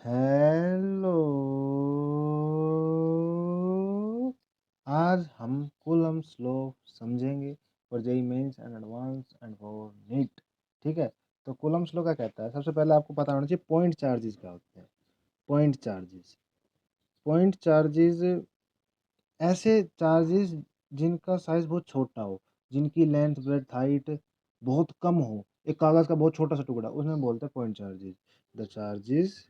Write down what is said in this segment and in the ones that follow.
Hello. आज हम Coulomb's law समझेंगे for JEE mains and advance and for NEET. ठीक है, तो कूलम्ब्स लॉ क्या कहता है? सबसे पहले आपको पता होना चाहिए पॉइंट चार्जेस क्या होते हैं। पॉइंट चार्जेस ऐसे चार्जेस जिनका साइज बहुत छोटा हो, जिनकी लेंथ ब्रेड्थ हाइट बहुत कम हो, एक कागज का बहुत छोटा सा टुकड़ा, उसमें बोलते हैं point charges. The charges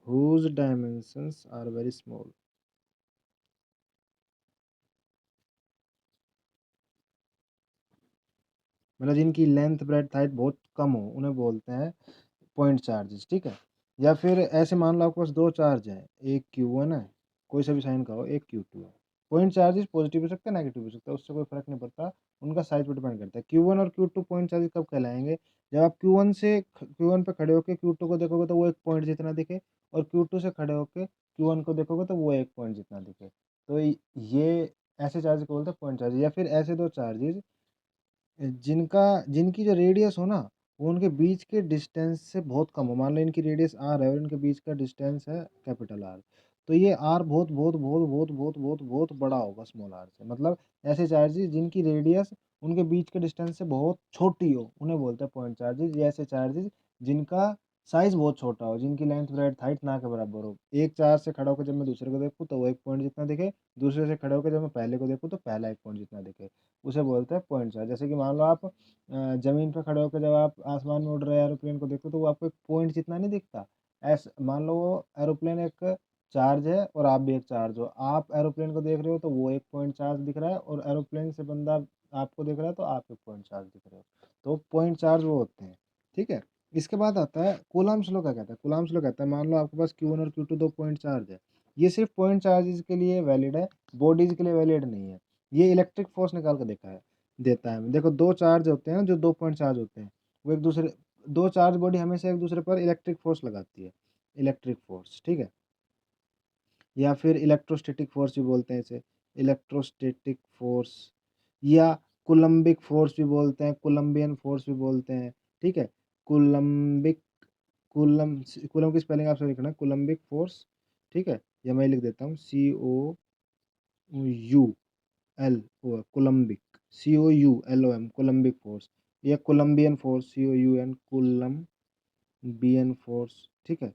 whose dimensions are very small। मतलब जिनकी लेंथ ब्रेड्थ हाइट बहुत कम हो उन्हें बोलते हैं पॉइंट चार्जेस। ठीक है, या फिर ऐसे मान लो आपके पास दो चार्ज है, एक Q1 है, कोई सा भी साइन का हो, एक Q2 है। पॉइंट चार्जेस पॉजिटिव हो सकता है, नेगेटिव हो सकता है, उससे कोई फर्क नहीं पड़ता, उनका साइज पर डिपेंड करता है। Q1 और Q2 पॉइंट चार्जेस कब कहलाएंगे? जब आप Q1 पे खड़े होकर Q2 को देखोगे तो वो एक पॉइंट जितना दिखे, और Q2 से खड़े होकर Q1 को देखोगे तो वो एक पॉइंट जितना दिखे। तो ये ऐसे चार्ज को बोलते हैं पॉइंट चार्ज। या फिर ऐसे दो चार्जेस जिनका जिनकी जो रेडियस हो ना, वो उनके बीच के डिस्टेंस से बहुत कम हो। मान लो इनकी रेडियस आर है और इनके बीच का डिस्टेंस है कैपिटल आर, तो ये आर बहुत बहुत बहुत बहुत बहुत बहुत बहुत बड़ा होगा स्मॉल आर से। मतलब ऐसे चार्जेस जिनकी रेडियस उनके बीच के डिस्टेंस से बहुत छोटी हो उन्हें बोलते हैं पॉइंट चार्जेस। ये ऐसे चार्जेस जिनका साइज बहुत छोटा हो, जिनकी लेंथ ब्रेड्थ हाइट ना के बराबर हो। एक चार्ज से खड़ा होकर जब मैं दूसरे को देखूँ तो वो एक पॉइंट जितना दिखे, दूसरे से खड़े होकर जब मैं पहले को देखूँ तो पहला एक पॉइंट जितना दिखे, उसे बोलते हैं पॉइंट चार्ज। जैसे कि मान लो आप जमीन पर खड़े होकर जब आप आसमान में उड़ रहे एरोप्लेन को देखते हो तो वो आपको एक पॉइंट जितना नहीं दिखता। ऐसे मान लो वो एरोप्लेन एक चार्ज है और आप भी एक चार्ज हो, आप एरोप्लेन को देख रहे हो तो वो एक पॉइंट चार्ज दिख रहा है, और एरोप्लेन से बंदा आपको देख रहा है तो आप एक पॉइंट चार्ज दिख रहे हो। तो पॉइंट चार्ज वो होते हैं। ठीक है, इसके बाद आता है कूलम्ब्स लॉ। क्या कहता है? कूलम्ब्स लॉ कहता है मान लो आपके पास Q1 और Q2 दो पॉइंट चार्ज है। ये सिर्फ पॉइंट चार्जेस के लिए वैलिड है, बॉडीज के लिए वैलिड नहीं है। ये इलेक्ट्रिक फोर्स निकाल के देता है। देखो दो चार्ज होते हैं, जो दो पॉइंट चार्ज होते हैं, वो एक दूसरे दो चार्ज बॉडी हमेशा एक दूसरे पर इलेक्ट्रिक फोर्स लगाती है, इलेक्ट्रिक फोर्स। ठीक है, या फिर इलेक्ट्रोस्टैटिक फोर्स भी बोलते हैं इसे, इलेक्ट्रोस्टैटिक फोर्स, या कुलम्बिक फोर्स भी बोलते हैं, कोलम्बियन फोर्स भी बोलते हैं। ठीक है, कुलम्बिक कुलम कुलम की स्पेलिंग आपसे लिखना है, कुलम्बिक फोर्स। ठीक है, या मैं लिख देता हूँ कुलम्बिक, कोलम्बिक फोर्स, या कोलम्बियन फोर्स, कोलम्बियन फोर्स। ठीक है,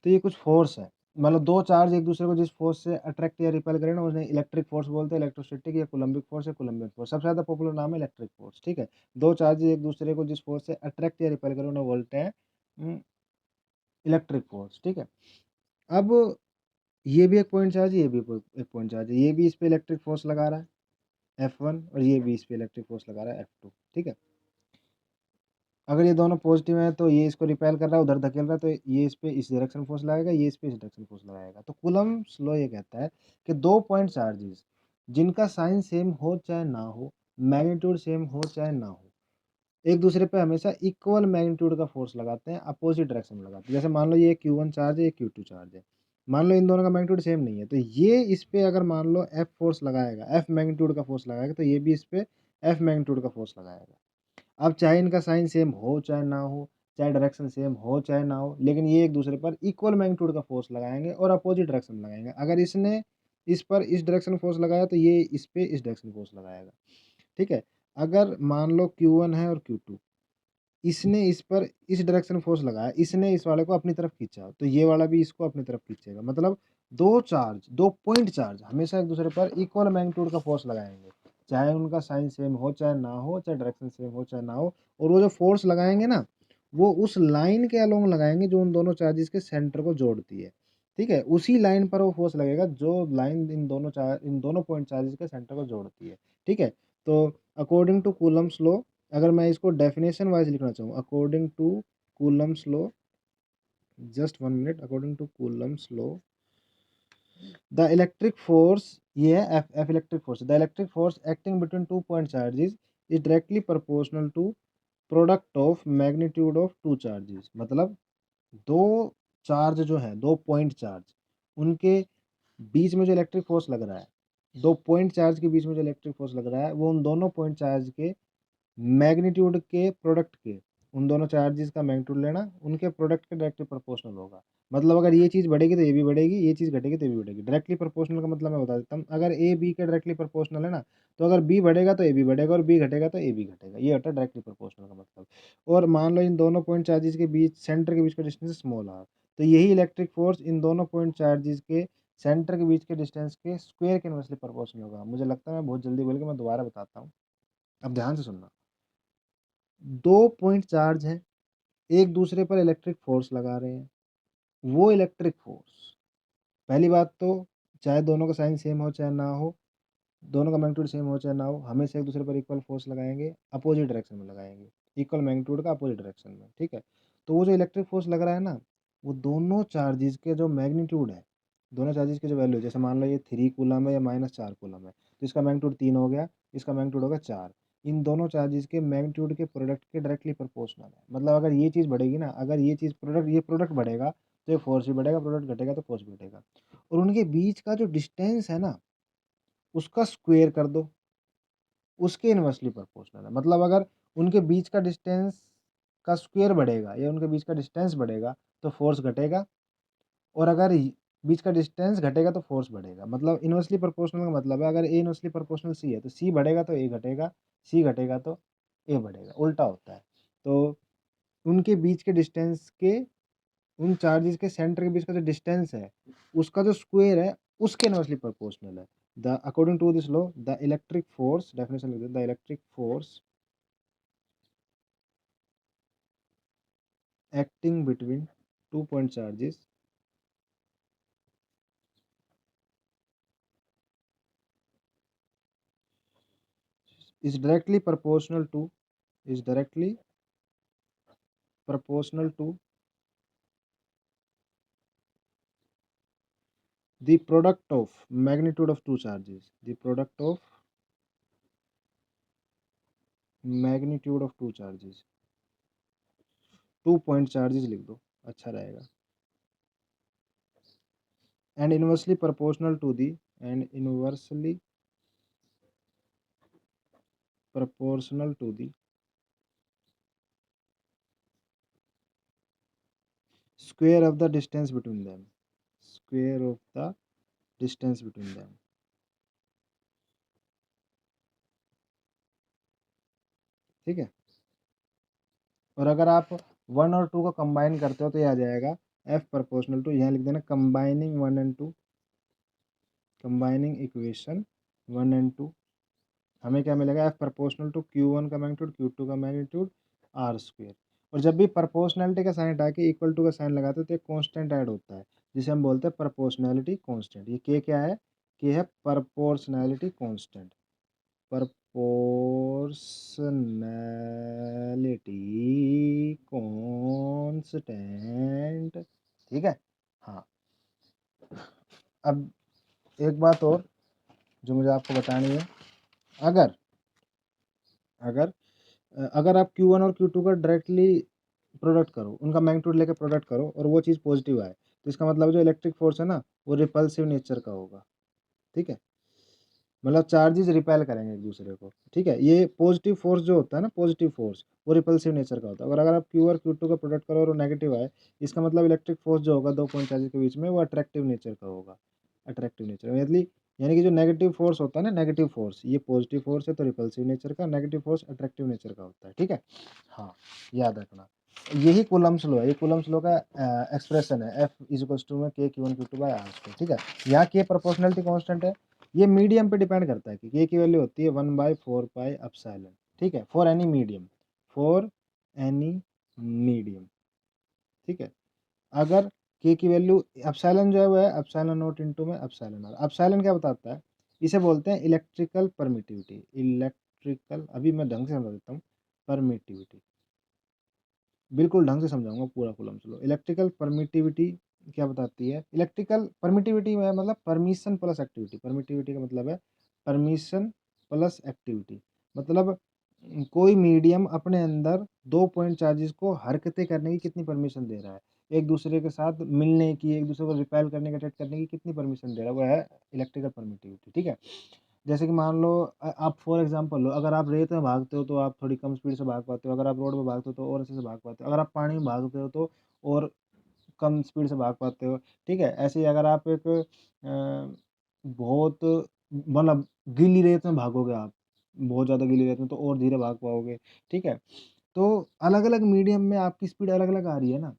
तो ये कुछ फोर्स है। मतलब दो चार्ज एक दूसरे को जिस फोर्स से अट्रैक्ट या रिपेल करें ना, उन्हें इलेक्ट्रिक फोर्स बोलते हैं, इलेक्ट्रोस्टैटिक या कोलम्बिक फोर्स या कोलम्बियन फोर्स। सबसे ज्यादा पॉपुलर नाम है इलेक्ट्रिक फोर्स। ठीक है, दो चार्ज एक दूसरे को जिस फोर्स से अट्रैक्ट या रिपेल करें उन्हें बोलते हैं इलेक्ट्रिक फोर्स। ठीक है, अब ये भी एक पॉइंट चार्ज है, ये भी एक पॉइंट चार्ज है, ये भी इस पे इलेक्ट्रिक फोर्स लगा रहा है F1, और ये भी इस पे इलेक्ट्रिक फोर्स लगा रहा है F2। ठीक है, अगर ये दोनों पॉजिटिव हैं तो ये इसको रिपेल कर रहा है, उधर धकेल रहा है, तो ये इस पे इस डायरेक्शन फोर्स लगाएगा, ये इस पे इस डायरेक्शन फोर्स लगाएगा। तो कूलम्ब्स लॉ ये कहता है कि दो पॉइंट चार्जेस जिनका साइन सेम हो चाहे ना हो, मैग्नीट्यूड सेम हो चाहे ना हो, एक दूसरे पे हमेशा इक्वल मैग्नीट्यूड का फोर्स लगाते हैं, अपोजिट डायरेक्शन में लगाते हैं। जैसे मान लो ये Q1 चार्ज है, ये Q2 चार्ज है, मान लो इन दोनों का मैग्नीट्यूड सेम नहीं है, तो ये इस पे अगर मान लो F फोर्स लगाएगा, F मैग्नीट्यूड का फोर्स लगाएगा, तो ये भी इस पे F मैग्नीट्यूड का फोर्स लगाएगा। अब चाहे इनका साइन सेम हो चाहे ना हो, चाहे डायरेक्शन सेम हो चाहे ना हो, लेकिन ये एक दूसरे पर इक्वल मैग्नीट्यूड का फोर्स लगाएंगे और अपोजिट डायरेक्शन में लगाएंगे। अगर इसने इस पर इस डायरेक्शन फोर्स लगाया तो ये इस पे इस डायरेक्शन फोर्स लगाएगा। ठीक है, अगर मान लो Q1 है और Q2, इसने इस पर इस डायरेक्शन फोर्स लगाया, इसने इस वाले को अपनी तरफ खींचा, तो ये वाला भी इसको अपनी तरफ खींचेगा। मतलब दो पॉइंट चार्ज हमेशा एक दूसरे पर इक्वल मैग्नीट्यूड का फोर्स लगाएंगे, चाहे उनका साइन सेम हो चाहे ना हो, चाहे डायरेक्शन सेम हो चाहे ना हो। और वो जो फोर्स लगाएंगे ना, वो उस लाइन के अलोंग लगाएंगे जो उन दोनों चार्जेस के सेंटर को जोड़ती है। ठीक है, उसी लाइन पर वो फोर्स लगेगा जो लाइन इन दोनों पॉइंट चार्जेस के सेंटर को जोड़ती है। ठीक है, तो अकॉर्डिंग टू कूलम्ब्स लॉ, अगर मैं इसको डेफिनेशन वाइज लिखना चाहूँ, according to Coulomb's law, just 1 minute, according to Coulomb's law, the electric force, ये है F electric force, the electric force acting between two point charges is directly proportional to product of magnitude of two charges. मतलब दो charge जो है, दो point charge, उनके बीच में जो इलेक्ट्रिक फोर्स लग रहा है, दो पॉइंट चार्ज के बीच में जो इलेक्ट्रिक फोर्स लग रहा है, वो उन दोनों पॉइंट चार्ज के मैग्नीट्यूड के प्रोडक्ट के, उन दोनों चार्जेस का मैग्नीट्यूड लेना, उनके प्रोडक्ट के डायरेक्टली प्रोपोर्शनल होगा। मतलब अगर ये चीज़ बढ़ेगी तो ये भी बढ़ेगी, ये चीज़ घटेगी तो ये भी बढ़ेगी। डायरेक्टली प्रोपोर्शनल का मतलब मैं बता देता हूँ, अगर ए बी के डायरेक्टली प्रोपोर्शनल है ना, तो अगर बी बढ़ेगा तो ए भी बढ़ेगा और बी घटेगा तो ए भी घटेगा। ये होता है डायरेक्टली प्रोपोर्शनल का मतलब। और मान लो इन दोनों पॉइंट चार्जेस के बीच, सेंटर के बीच का डिस्टेंस स्मॉल आर, तो यही इलेक्ट्रिक फोर्स इन दोनों पॉइंट चार्जेस के सेंटर के बीच के डिस्टेंस के स्क्वायर के इनवर्सली प्रोपोर्शनल होगा। मुझे लगता है मैं बहुत जल्दी बोल के, मैं दोबारा बताता हूँ, अब ध्यान से सुनना। दो पॉइंट चार्ज हैं, एक दूसरे पर इलेक्ट्रिक फोर्स लगा रहे हैं। वो इलेक्ट्रिक फोर्स, पहली बात तो, चाहे दोनों का साइन सेम हो चाहे ना हो, दोनों का मैग्नीट्यूड सेम हो चाहे ना हो, हमेशा एक दूसरे पर इक्वल फोर्स लगाएंगे, अपोजिट डायरेक्शन में लगाएंगे, इक्वल मैग्नीट्यूड का अपोजिट डायरेक्शन में, ठीक है। तो वो जो इलेक्ट्रिक फोर्स लग रहा है ना, वो दोनों चार्जेस के जो मैग्नीट्यूड है, दोनों चार्जेस की जो वैल्यू, जैसे मान लो ये 3 कूलम है या -4 कूलम है, तो इसका मैग्नीट्यूड 3 हो गया, इसका मैग्नीट्यूड होगा 4। इन दोनों चार्जेस के मैग्नीट्यूड के प्रोडक्ट के डायरेक्टली प्रोपोर्शनल है। मतलब अगर ये चीज़ बढ़ेगी ना, अगर ये चीज़ प्रोडक्ट, ये प्रोडक्ट बढ़ेगा तो ये फोर्स भी बढ़ेगा, प्रोडक्ट घटेगा तो फोर्स भी घटेगा। और उनके बीच का जो डिस्टेंस है ना, उसका स्क्वायर कर दो, उसके इनवर्सली प्रोपोर्शनल है। मतलब अगर उनके बीच का डिस्टेंस का स्क्वायर बढ़ेगा या उनके बीच का डिस्टेंस बढ़ेगा तो फोर्स घटेगा, और अगर बीच का डिस्टेंस घटेगा तो फोर्स बढ़ेगा। मतलब इनवर्सली प्रोपोर्शनल का मतलब है, अगर ए इनवर्सली प्रोपोर्शनल सी है तो सी बढ़ेगा तो ए घटेगा, सी घटेगा तो ए बढ़ेगा, उल्टा होता है। तो उनके बीच के डिस्टेंस के, उन चार्जेस के सेंटर के बीच का जो डिस्टेंस है, उसका जो स्क्वायर है, उसके इनवर्सली प्रोपोर्शनल है। The according to this law, the electric force, definition लिख दो, the electric force acting between 2 point charges is directly proportional to, is directly proportional to the product of magnitude of two charges, the product of magnitude of two charges, 2 point charges लिख दो, अच्छा रहेगा। and inversely proportional to the, and inversely proportional to the square of the distance between them, square of the distance between them, ठीक है। और अगर आप 1 और 2 को कंबाइन करते हो तो ये आ जाएगा F प्रोपोर्शनल टू, यहाँ लिख देना combining 1 and 2, combining equation 1 and 2, हमें क्या मिलेगा, F प्रोपोर्शनल टू Q1 का मैग्नीट्यूड, Q2 का मैग्नीट्यूड, आर स्क्वेयर। और जब भी प्रोपोर्शनैलिटी का साइन हटा के इक्वल टू का साइन लगाते हैं तो एक कांस्टेंट ऐड होता है, जिसे हम बोलते हैं प्रोपोर्शनैलिटी कांस्टेंट। ये के क्या है, के है प्रोपोर्शनैलिटी कांस्टेंट, प्रोपोर्शनैलिटी कांस्टेंट, ठीक है। हाँ, अब एक बात और जो मुझे आपको बतानी है, अगर अगर अगर आप Q1 और Q2 का डायरेक्टली प्रोडक्ट करो, उनका मैग्नीट्यूड लेके प्रोडक्ट करो और वो चीज़ पॉजिटिव आए, तो इसका मतलब जो इलेक्ट्रिक फोर्स है ना, वो रिपल्सिव नेचर का होगा, ठीक है। मतलब चार्जेस रिपेल करेंगे एक दूसरे को, ठीक है। ये पॉजिटिव फोर्स जो होता है ना, पॉजिटिव फोर्स, वो रिपल्सिव नेचर का होता है। और अगर आप Q और Q2 का प्रोडक्ट करो और वो नेगेटिव आए, इसका मतलब इलेक्ट्रिक फोर्स जो होगा दो पॉइंट चार्जेस के बीच में, वो अट्रैक्टिव नेचर का होगा, अट्रैक्टिव नेचर यानी, यानी कि जो नेगेटिव फोर्स होता है ना, नेगेटिव फोर्स, ये पॉजिटिव फोर्स है तो रिपल्सिव नेचर का, नेगेटिव फोर्स अट्रैक्टिव नेचर का होता है, ठीक है। हाँ, याद रखना, यही कूलम्स लॉ है, ये कूलम्स लॉ का एक्सप्रेशन है, F इज इक्वल टू में K Q1 Q2 by r square, ठीक है। यहाँ K प्रोपोर्शनलिटी कांस्टेंट है, ये मीडियम पे डिपेंड करता है कि K की वैल्यू होती है 1/4 पाई एप्सिलॉन, ठीक है, for any medium, for any medium, ठीक है। अगर K की वैल्यू, एप्सिलॉन जो है वो है एप्सिलॉन नॉट इनटू में एप्सिलॉन आर। एप्सिलॉन क्या बताता है, इसे बोलते हैं इलेक्ट्रिकल परमिटिविटी, इलेक्ट्रिकल, अभी मैं ढंग से समझा देता हूँ, परमिटिविटी, बिल्कुल ढंग से समझाऊंगा पूरा कॉलम चलो। इलेक्ट्रिकल परमिटिविटी क्या बताती है, इलेक्ट्रिकल परमिटिविटी में मतलब परमिशन प्लस एक्टिविटी, परमिटिविटी का मतलब है परमिशन प्लस एक्टिविटी। मतलब कोई मीडियम अपने अंदर दो पॉइंट चार्जेस को हरकतें करने की कितनी परमिशन दे रहा है, एक दूसरे के साथ मिलने की, एक दूसरे को रिपेल करने का, अटैक करने की कितनी परमिशन दे रहा है, वो है इलेक्ट्रिकल परमिटिविटी, ठीक है। जैसे कि मान लो आप फॉर एग्जांपल लो, अगर आप रेत में भागते हो तो आप थोड़ी कम स्पीड से भाग पाते हो, अगर आप रोड पे भागते हो तो और अच्छे से भाग पाते हो, अगर आप पानी में भागते हो तो और कम स्पीड से भाग पाते हो, ठीक है? ऐसे ही अगर आप एक बहुत मतलब गीली रेत में भागोगे आप, बहुत ज़्यादा गीली रेत में तो और धीरे भाग पाओगे, ठीक है? तो अलग-अलग मीडियम में आपकी स्पीड अलग-अलग आ रही है ना,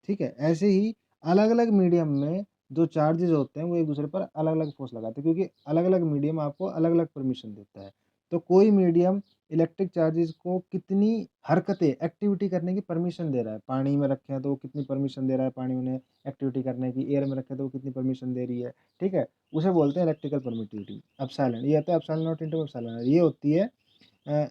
ठीक है? ऐसे ही अलग-अलग मीडियम में जो चार्जेज़ होते हैं वो एक-दूसरे पर अलग-अलग फ़ोर्स लगाते हैं, क्योंकि अलग-अलग मीडियम आपको अलग-अलग परमिशन देता है। तो कोई मीडियम इलेक्ट्रिक चार्जेज़ को कितनी हरकतें, एक्टिविटी करने की परमिशन दे रहा है। पानी में रखे हैं तो वो कितनी परमिशन दे रहा है पानी उन्हें एक्टिविटी करने की, एयर में रखे हैं तो वो कितनी परमिशन दे रही है, ठीक है? उसे बोलते हैं इलेक्ट्रिकल परमिटिविटी, एप्सिलॉन। ये होता है epsilon naught into epsilon r. ये होती है uh,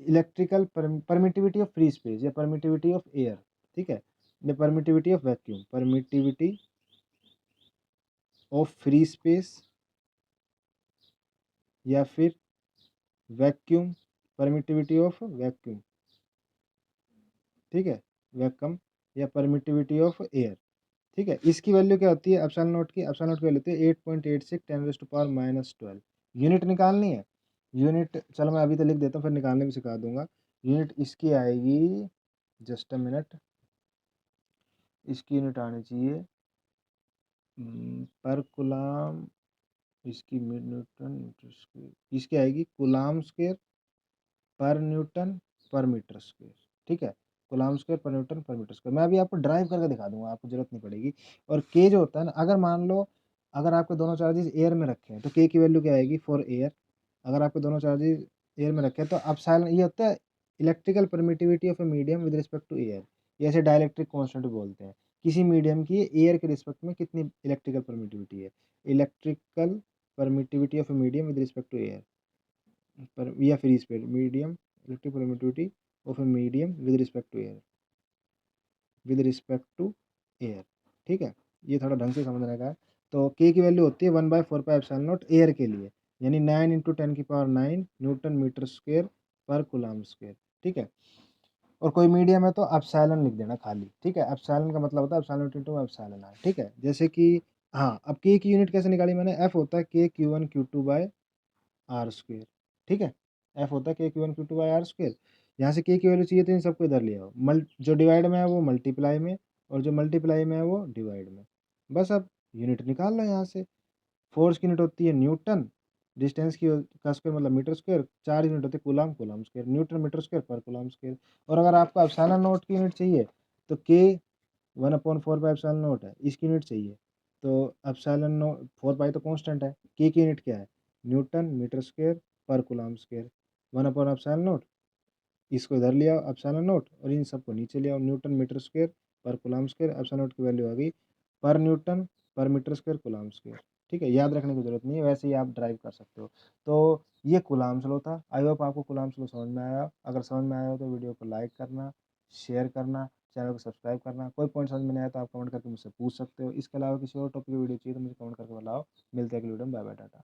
electrical permittivity of free space या परमिटिविटी ऑफ एयर, ठीक है? या permittivity of vacuum, permittivity of free space या फिर वैक्यूम, परमिटिविटी ऑफ वैक्यूम, ठीक है? वैक्यूम या परमिटिविटी ऑफ एयर, ठीक है? इसकी वैल्यू क्या होती है एप्सिलॉन नॉट की? एप्सिलॉन नॉट की वैल्यू होती है 8.86 10⁻⁻12। यूनिट निकालनी है, यूनिट चलो मैं अभी तो लिख देता हूँ, फिर निकालने भी सिखा दूंगा। यूनिट इसकी आएगी, जस्ट अ मिनट, इसकी यूनिट आनी चाहिए पर कूलाम, इसकी न्यूटन मीटर स्क्वायर, इसकी आएगी कूलाम स्क्वायर पर न्यूटन पर मीटर स्क्वायर, ठीक है? कूलाम स्क्वायर पर न्यूटन पर मीटर स्क्वायर। मैं अभी आपको ड्राइव करके दिखा दूंगा, आपको जरूरत नहीं पड़ेगी। और के जो होता है ना, अगर मान लो अगर आपके दोनों चार्जेस एयर में रखे हैं तो के की वैल्यू क्या आएगी फॉर एयर? अगर आपके दोनों चार्जेस एयर में रखे हैं तो एप्सिलॉन, ये होता है electrical permittivity of a medium with respect to air. ये ऐसे डाइलेक्ट्रिक कांस्टेंट बोलते हैं, किसी मीडियम की एयर के रिस्पेक्ट में कितनी इलेक्ट्रिकल परमिटिविटी है, electrical permittivity of a medium with respect to air, पर या free space medium, electric permittivity of a medium with respect to air, with respect to air, ठीक है? ये थोड़ा ढंग से समझने का है। तो के की वैल्यू होती है 1/4 एप्सिलॉन नॉट एयर के लिए, यानी 9 × 10⁹ न्यूटन मीटर स्क्वायर पर कूलम स्क्वायर, ठीक है? और कोई मीडियम है तो एप्सिलॉन लिख देना खाली, ठीक है? एप्सिलॉन का मतलब होता है epsilon naught into epsilon r, ठीक है? जैसे कि हाँ, अब के की यूनिट कैसे निकाली मैंने? एफ होता है के Q1 Q2 by r square, ठीक है? एफ होता है के Q1 Q2 by r square. यहाँ से के की वैल्यू चाहिए तो इन सबको इधर ले आओ, मल जो डिवाइड में है वो मल्टीप्लाई में, और जो मल्टीप्लाई में है वो डिवाइड में। बस अब यूनिट निकाल लो यहाँ से। फोर्स की यूनिट होती है न्यूटन, डिस्टेंस की का स्क्वायर मतलब मीटर स्क्वायर, चार्ज यूनिट होती है coulomb, coulomb square, newton metre square पर कूलम स्क्वायर। और अगर आपको एप्सिलॉन नॉट की यूनिट चाहिए तो के 1/4 एप्सिलॉन नॉट है, इसकी यूनिट चाहिए तो एप्सिलॉन नॉट 4 पाई तो कांस्टेंट है, के की यूनिट क्या है? न्यूटन मीटर स्क्वायर पर कूलम स्क्वायर, 1/एप्सिलॉन नॉट। इसको इधर ले आओ एप्सिलॉन नॉट और इन सबको नीचे ले आओ, न्यूटन मीटर स्क्वायर पर कूलम स्क्वायर, एप्सिलॉन नॉट की वैल्यू आ गई पर न्यूटन पर मीटर स्क्वायर कूलम स्क्वायर, ठीक है? याद रखने की जरूरत नहीं है, वैसे ही आप ड्राइव कर सकते हो। तो ये कूलम्ब लॉ था। आई होप आपको कूलम्ब लॉ समझ में आया। अगर समझ में आया हो तो वीडियो को लाइक करना, शेयर करना, चैनल को सब्सक्राइब करना। कोई पॉइंट समझ में नहीं आया तो आप कमेंट करके मुझसे पूछ सकते हो। इसके अलावा किसी और टॉपिक की वीडियो चाहिए तो मुझे कमेंट करके बताओ। मिलते हैं अगली वीडियो में। Bye bye, Tata.